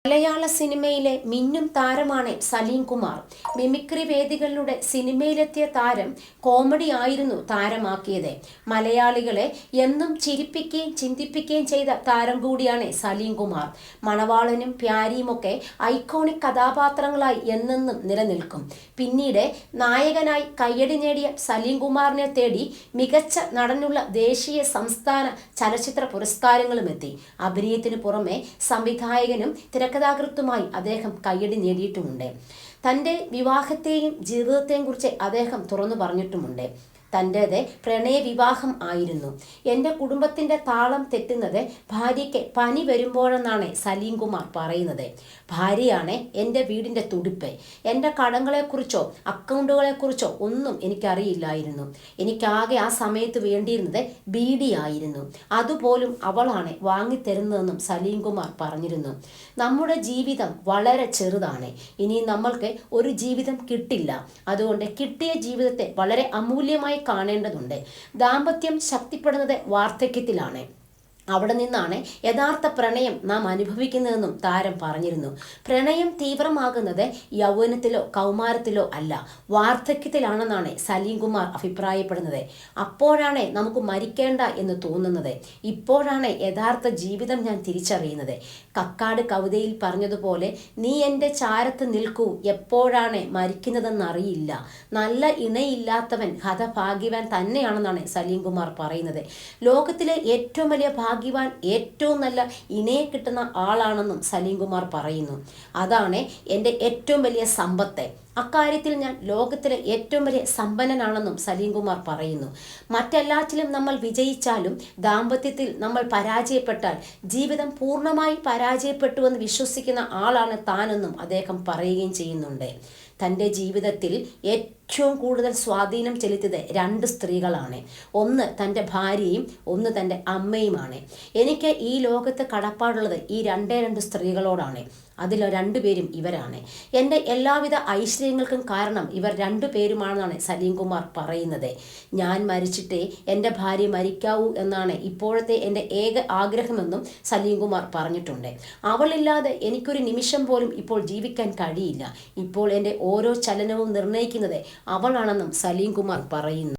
മലയാള സിനിമയിലെ മിന്നും താരമാണ് സലീം കുമാർ. മിമിക്രി വേദികളിലൂടെ സിനിമയിലെത്തിയ താരം കോമഡി ആയിരുന്നു താരമാക്കിയത്. മലയാളികളെ എന്നും ചിരിപ്പിക്കുകയും ചിന്തിപ്പിക്കുകയും ചെയ്ത താരം കൂടിയാണ് സലീം കുമാർ. മണവാളനും പ്യാരിയുമൊക്കെ ഐക്കോണിക് കഥാപാത്രങ്ങളായി എന്നെന്നും നിലനിൽക്കും. പിന്നീട് നായകനായി കയ്യടി നേടിയ സലീം കുമാറിനെ തേടി മികച്ച നടനുള്ള ദേശീയ സംസ്ഥാന ചലച്ചിത്ര പുരസ്കാരങ്ങളും എത്തി. അഭിനയത്തിനു പുറമെ സംവിധായകനും തിരക്കഥാകൃത്തുമായി അദ്ദേഹം കയ്യടി നേടിയിട്ടുമുണ്ട്. തൻ്റെ വിവാഹത്തെയും ജീവിതത്തെയും കുറിച്ച് അദ്ദേഹം തുറന്നു പറഞ്ഞിട്ടുമുണ്ട്. തൻ്റേത് പ്രണയവിവാഹം ആയിരുന്നു. എൻ്റെ കുടുംബത്തിൻ്റെ താളം തെറ്റുന്നത് ഭാര്യയ്ക്ക് പനി വരുമ്പോഴെന്നാണ് സലീം കുമാർ പറയുന്നത്. ഭാര്യയാണ് എൻ്റെ വീടിൻ്റെ തുടിപ്പ്. എൻ്റെ കടങ്ങളെക്കുറിച്ചോ അക്കൗണ്ടുകളെക്കുറിച്ചോ ഒന്നും എനിക്കറിയില്ലായിരുന്നു. എനിക്കാകെ ആ സമയത്ത് വേണ്ടിയിരുന്നത് ബീഡിയായിരുന്നു. അതുപോലും അവളാണ് വാങ്ങിത്തരുന്നതെന്നും സലീം കുമാർ പറഞ്ഞിരുന്നു. നമ്മുടെ ജീവിതം വളരെ ചെറുതാണ്. ഇനി നമ്മൾക്ക് ഒരു ജീവിതം കിട്ടില്ല. അതുകൊണ്ട് കിട്ടിയ ജീവിതത്തെ വളരെ അമൂല്യമായി കാണേണ്ടതുണ്ട്. ദാമ്പത്യം ശക്തിപ്പെടുന്നത് വാർദ്ധക്യത്തിലാണ്. അവിടെ നിന്നാണ് യഥാർത്ഥ പ്രണയം നാം അനുഭവിക്കുന്നതെന്നും താരം പറഞ്ഞിരുന്നു. പ്രണയം തീവ്രമാകുന്നത് യൗവനത്തിലോ കൗമാരത്തിലോ അല്ല, വാർദ്ധക്യത്തിലാണെന്നാണ് സലീം കുമാർ അഭിപ്രായപ്പെടുന്നത്. അപ്പോഴാണ് നമുക്ക് മരിക്കേണ്ട എന്ന് തോന്നുന്നത്. ഇപ്പോഴാണ് യഥാർത്ഥ ജീവിതം ഞാൻ തിരിച്ചറിയുന്നത്. കക്കാട് കവിതയിൽ പറഞ്ഞതുപോലെ, നീ എൻ്റെ ചാരത്ത് നിൽക്കൂ, എപ്പോഴാണ് മരിക്കുന്നതെന്നറിയില്ല. നല്ല ഇണയില്ലാത്തവൻ ഹതഭാഗ്യവാൻ തന്നെയാണെന്നാണ് സലീം കുമാർ പറയുന്നത്. ലോകത്തിലെ ഏറ്റവും വലിയ ഭാഗ്യവാൻ ഏറ്റവും നല്ല ഇണയെ കിട്ടുന്ന ആളാണെന്നും സലീം കുമാർ പറയുന്നു. അതാണ് എൻ്റെ ഏറ്റവും വലിയ സമ്പത്ത്. അക്കാര്യത്തിൽ ഞാൻ ലോകത്തിലെ ഏറ്റവും വലിയ സമ്പന്നനാണെന്നും സലീം കുമാർ പറയുന്നു. മറ്റെല്ലാറ്റിലും നമ്മൾ വിജയിച്ചാലും ദാമ്പത്യത്തിൽ നമ്മൾ പരാജയപ്പെട്ടാൽ ജീവിതം പൂർണ്ണമായി പരാജയപ്പെട്ടുവെന്ന് വിശ്വസിക്കുന്ന ആളാണ് താനെന്നും അദ്ദേഹം പറയുകയും ചെയ്യുന്നുണ്ട്. തൻ്റെ ജീവിതത്തിൽ ഏറ്റവും കൂടുതൽ സ്വാധീനം ചെലുത്തിയത് 2 സ്ത്രീകളാണ്. ഒന്ന് തൻ്റെ ഭാര്യയും ഒന്ന് തൻ്റെ അമ്മയുമാണ്. എനിക്ക് ഈ ലോകത്ത് കടപ്പാടുള്ളത് ഈ 2 സ്ത്രീകളോടാണ്. അതിൽ 2 പേരും ഇവരാണ്. എൻ്റെ എല്ലാവിധ ഐശ്വര്യങ്ങൾക്കും കാരണം ഇവർ 2 പേരുമാണെന്നാണ് സലീം കുമാർ പറയുന്നത്. ഞാൻ മരിച്ചിട്ടേ എൻ്റെ ഭാര്യ മരിക്കാവൂ എന്നാണ് ഇപ്പോഴത്തെ എൻ്റെ ഏക ആഗ്രഹമെന്നും സലീം കുമാർ പറഞ്ഞിട്ടുണ്ട്. അവളില്ലാതെ എനിക്കൊരു നിമിഷം പോലും ഇപ്പോൾ ജീവിക്കാൻ കഴിയില്ല. ഇപ്പോൾ എൻ്റെ ഓരോ ചലനവും നിർണ്ണയിക്കുന്നത് അവളാണെന്നും സലീം കുമാർ പറയുന്നു.